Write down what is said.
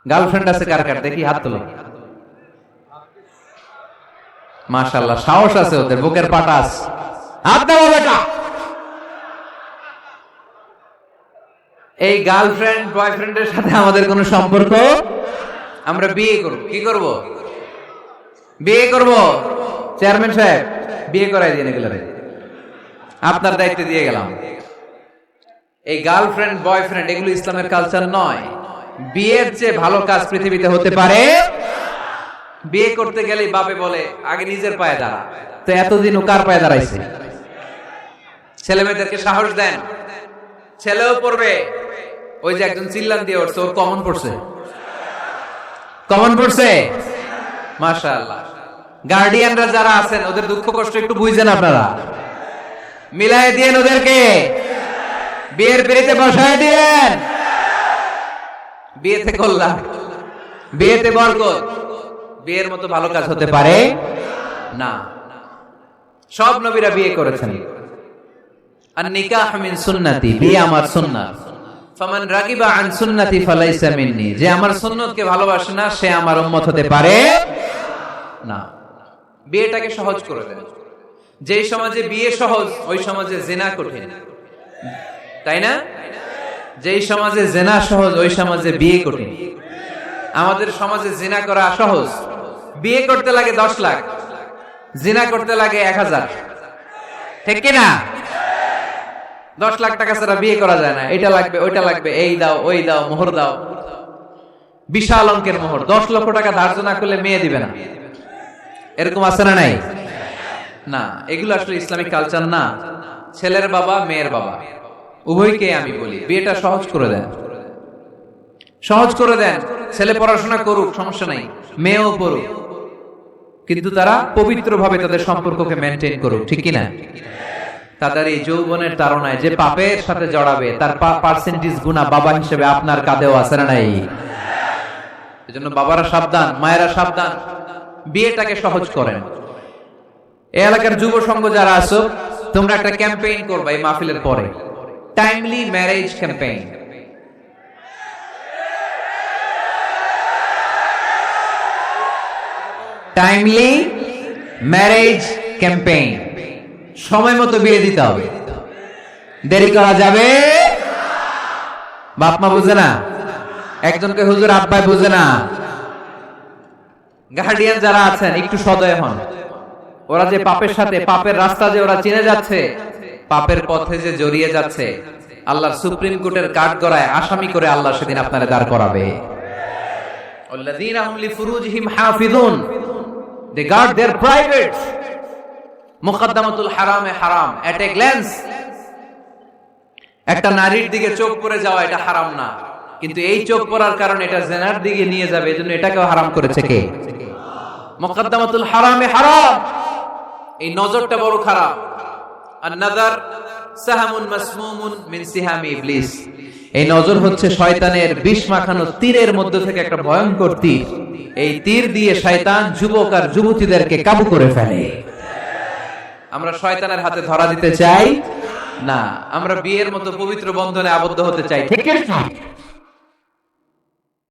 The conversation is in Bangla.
গার্লফ্রেন্ড আছে কার কার দেখি হাত তোলো। মাশাআল্লাহ, সাহস আছে ওদের, বুকের পাটা আছে। হাত দাও বেটা। এই গার্লফ্রেন্ড বয়ফ্রেন্ডের সাথে আমাদের কোনো সম্পর্ক? আমরা বিয়ে করব। কি করব? বিয়ে করব। চেয়ারম্যান সাহেব বিয়ে করাই দিন এগুলোরে, আপনার দায়িত্ব দিয়ে গেলাম। এই গার্লফ্রেন্ড বয়ফ্রেন্ড এগুলো ইসলামের কালচার নয়। বিয়ের চেয়ে ভালো কাজ পৃথিবীতে হতে পারে। বিয়ে করতে গেলেই বাপে বলে আগে নিজের পায়ে দাঁড়া। তো এতদিন ও কার পায়ে দাঁড়াইছে? ছেলে মেয়েদেরকে সাহস দেন, ছেলেও পড়বে। ওই যে একজন চিল্লান দিয়ে উঠছে, ওর কমন পড়ছে। কমন পড়ছে, মাশাআল্লাহ। গার্ডিয়ানরা যারা আছেন ওদের দুঃখ কষ্ট একটু বুঝেন আপনারা, মিলাই দিয়েন ওদেরকে, বিয়ের পিড়িতে বসায় দিয়েন। বিয়েতে কল্যাণ, বিয়েতে বরকত। বিয়ের মতো ভালো কাজ হতে পারে না। সব নবীরা বিয়ে করেছেন। আর নিকাহ মিন সুন্নতি, বিয়ে আমার সুন্নাত। ফামান রাগিবা আন সুন্নতি ফালাইসা মিন্নি, যে আমার সুন্নতকে ভালোবাসে না সে আমার উম্মত হতে পারে না। বিয়েটাকে সহজ করে দেন। যেই সমাজে বিয়ে সহজ ওই সমাজে জিনা কঠিন, তাই না? যেই সমাজে জিনা সহজ ওই সমাজে বিয়ে কঠিন। আমাদের সমাজে জিনা করা সহজ, বিয়ে করতে লাগে 10 লাখ, জিনা করতে লাগে 1000। ঠিক কি না? 10 লাখ টাকা ছাড়া বিয়ে করা যায় না। এটা লাগবে, ওইটা লাগবে, এই দাও, ওই দাও, মোহর দাও, বিশাল অঙ্কের মোহর। 10 লক্ষ টাকা ধার্য না করলে মেয়ে দিবে না। এরকম আছে না নাই? না, এগুলো আসলে ইসলামিক কালচার না। ছেলের বাবা মেয়ের বাবা উভয়কে আমি বলি বিয়েটা সহজ করে দেন, সহজ করে দেন। ছেলে পড়াশোনা করুক, সমস্যা নাই, মেয়েও পড়ুক, কিন্তু তারা পবিত্রভাবে তাদের সম্পর্ককে মেনটেন করুক। ঠিক কিনা? তাদের এই যৌবনের তাড়নায় যে পাপের সাথে জড়াবে তার পার্সেন্টেজ গুনাহ বাবা হিসেবে আপনার কাঁধেও আছে না নাই? এজন্য বাবারা সাবধান, মায়েরা সাবধান, বিয়েটাকে সহজ করেন। এই এলাকার যুব সংঘ যারা আছো, তোমরা একটা ক্যাম্পেইন করবা এই মাহফিলের পরে, timely marriage campaign. Timely marriage campaign. সময় মতো বিয়ে দিতে হবে, দেরি করা যাবে। বাপ মা বুঝে না, একজনকে হুজুর আব্বাই বুঝে না। গার্ডিয়ান যারা আছেন একটু সদয় হন। ওরা যে পাপের সাথে, পাপের রাস্তা যে ওরা চিনে যাচ্ছে, পাপের পথে যে জড়িয়ে যাচ্ছে, আল্লাহর সুপ্রিম কোর্টের কাঠগড়ায় আসামি করে আল্লাহ সেদিন আপনারে দাঁড় করাবে। আল্লাযীনা হুম লিফুরুজিহিম হাফিজুন, they guard their privates। মুকদ্দামাতুল হারামে হারাম, এট এ গ্ল্যান্স। একটা নারীর দিকে চোখ পড়ে যাওয়া এটা হারাম না, কিন্তু এই চোখ পড়ার কারণে এটা জিনার দিকে নিয়ে যাবে, এজন্য এটাকেও হারাম করেছে কে? মুকদ্দামাতুল হারামে হারাম। এই নজরটা বড় খারাপ। আর নাযার সাহামুন মাসমুমুন মিন সিহামি ইবলিস। এই নজর হচ্ছে শয়তানের বিষ মাখানো তীরের মধ্য থেকে একটা ভয়ঙ্কর তীর। এই তীর দিয়ে শয়তান যুবক আর যুবতীদেরকে কাবু করে ফেলে। আমরা শয়তানের হাতে ধরা দিতে চাই না, আমরা বিয়ের মতো পবিত্র বন্ধনে আবদ্ধ হতে চাই। ঠিক আছে?